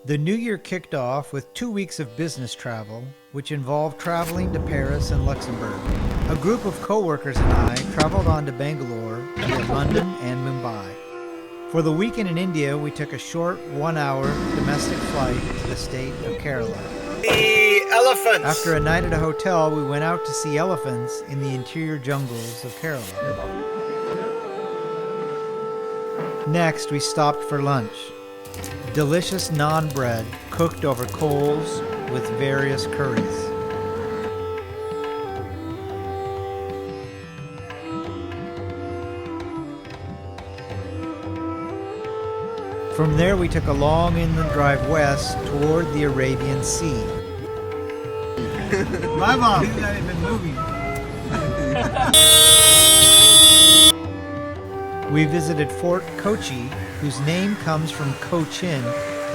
The new year kicked off with 2 weeks of business travel, which involved traveling to Paris and Luxembourg. A group of co-workers and I traveled on to Bangalore via London and Mumbai. For the weekend in India, we took a short 1-hour domestic flight to the state of Kerala. The elephants! After a night at a hotel, we went out to see elephants in the interior jungles of Kerala. Next, we stopped for lunch. Delicious naan bread cooked over coals with various curries. From there we took a long inland drive west toward the Arabian Sea. My mom! He's not even moving. We visited Fort Kochi, whose name comes from Cochin,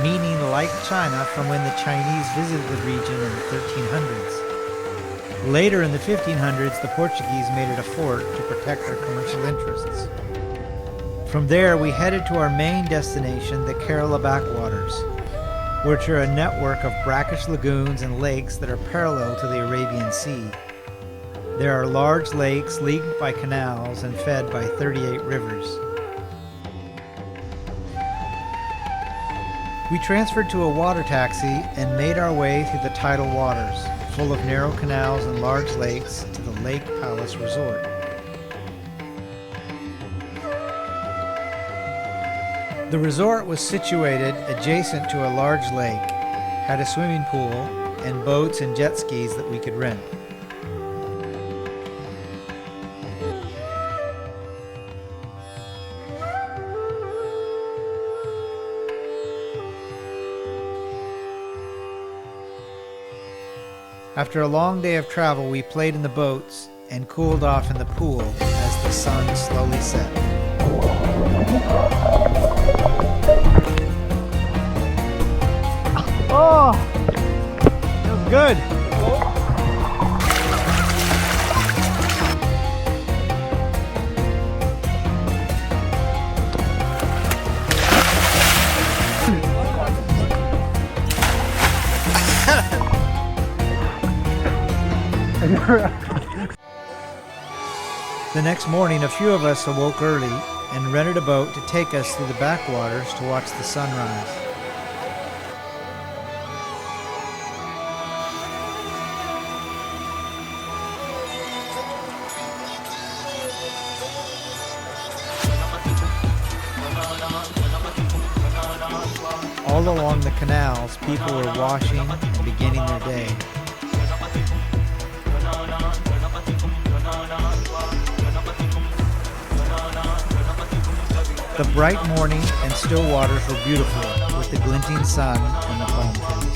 meaning like China from when the Chinese visited the region in the 1300s. Later in the 1500s, the Portuguese made it a fort to protect their commercial interests. From there, we headed to our main destination, the Kerala Backwaters, which are a network of brackish lagoons and lakes that are parallel to the Arabian Sea. There are large lakes linked by canals and fed by 38 rivers. We transferred to a water taxi and made our way through the tidal waters, full of narrow canals and large lakes, to the Lake Palace Resort. The resort was situated adjacent to a large lake, had a swimming pool, and boats and jet skis that we could rent. After a long day of travel, we played in the boats and cooled off in the pool as the sun slowly set. Oh, feels good. The next morning, a few of us awoke early and rented a boat to take us through the backwaters to watch the sunrise. All along the canals, people were washing and beginning their day. The bright morning and still waters were beautiful, with the glinting sun and the palm trees.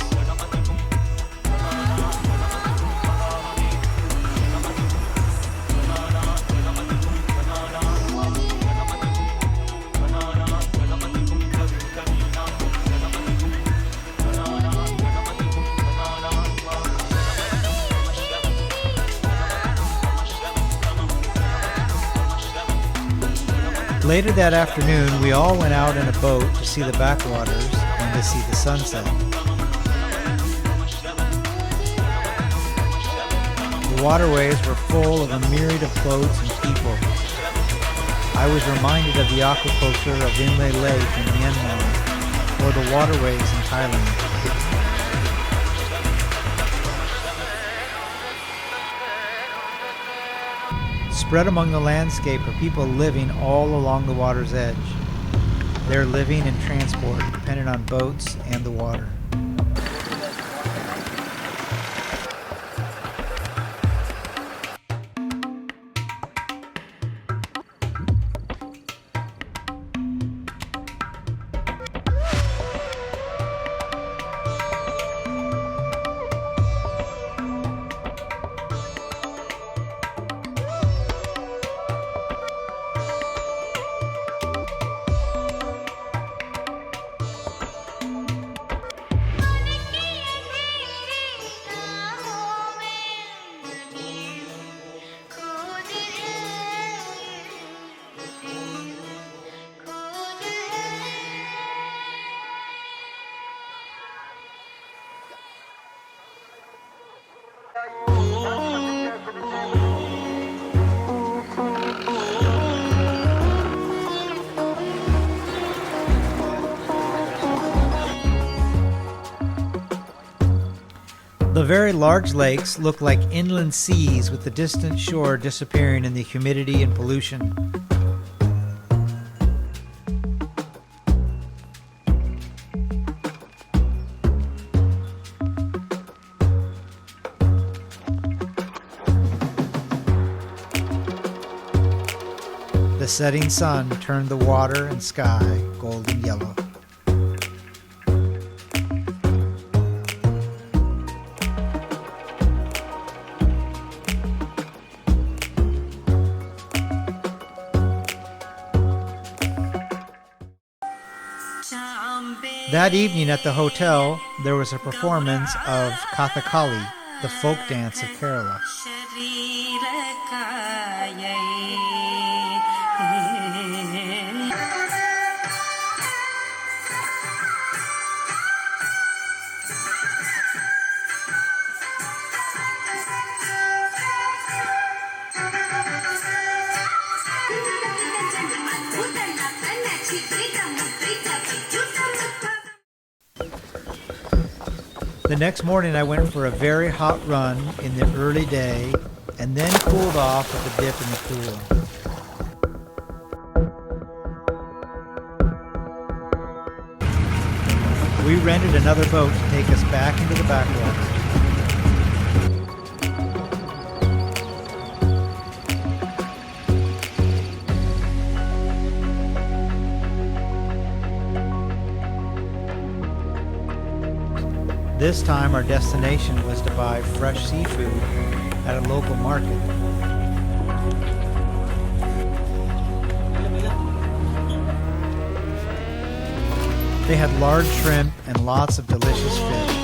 Later that afternoon, we all went out in a boat to see the backwaters and to see the sunset. The waterways were full of a myriad of boats and people. I was reminded of the aquaculture of Inle Lake in Myanmar, or the waterways in Thailand. Spread among the landscape are people living all along the water's edge. Their living and transport depended on boats and the water. The very large lakes look like inland seas with the distant shore disappearing in the humidity and pollution. The setting sun turned the water and sky golden yellow. That evening at the hotel, there was a performance of Kathakali, the folk dance of Kerala. The next morning I went for a very hot run in the early day and then cooled off with a dip in the pool. We rented another boat to take us back into the backwaters. This time our destination was to buy fresh seafood at a local market. They had large shrimp and lots of delicious fish.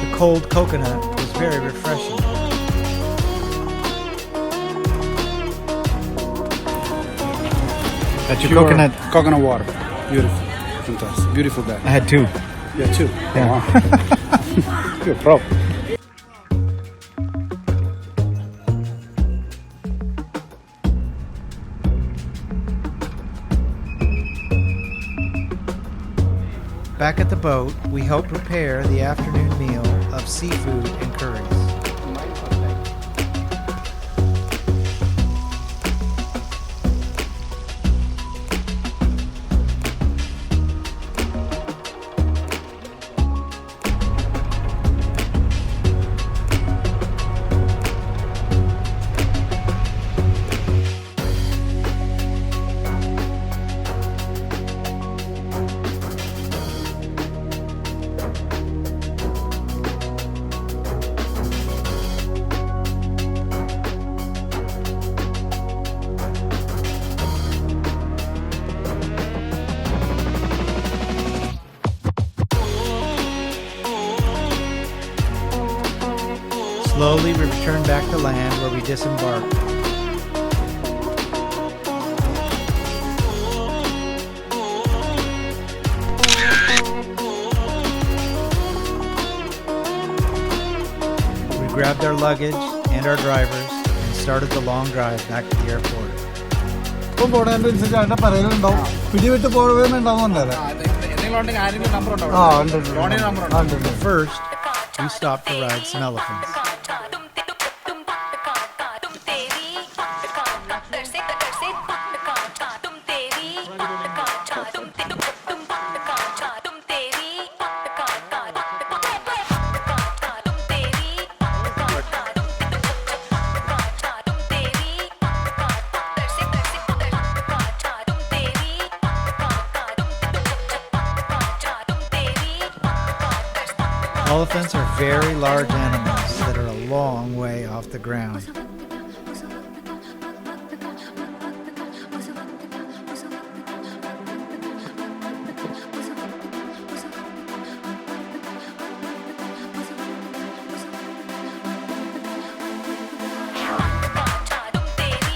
The cold coconut was very refreshing. That's your Pure coconut. water. Beautiful. Fantastic. Beautiful guy. I had two. Yeah, too. Yeah. Wow. You're a pro. Back at the boat, we helped prepare the afternoon meal of seafood and curries. Slowly we returned back to land where we disembarked. We grabbed our luggage and our drivers and started the long drive back to the airport. ഇപ്പം പോണതിനനുസരിച്ച് അതിന്റെ പറയലുണ്ടാവും പിടിവിട്ട് പോകണമെന്നുണ്ടാവുന്നല്ലേ ആ ഉണ്ട് First, we stopped to ride some elephants. Elephants are very large animals that are a long way off the ground.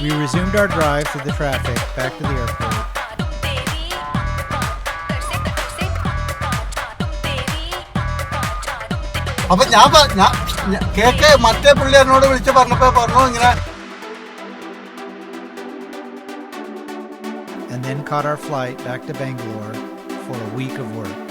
We resumed our drive through the traffic back to the airport. അപ്പൊ ഞാൻ cake മറ്റേ പുള്ളി എന്നോട് വിളിച്ച് പറഞ്ഞപ്പോ പറഞ്ഞു ഇങ്ങനെ. And then caught our flight back to Bangalore for a week of work.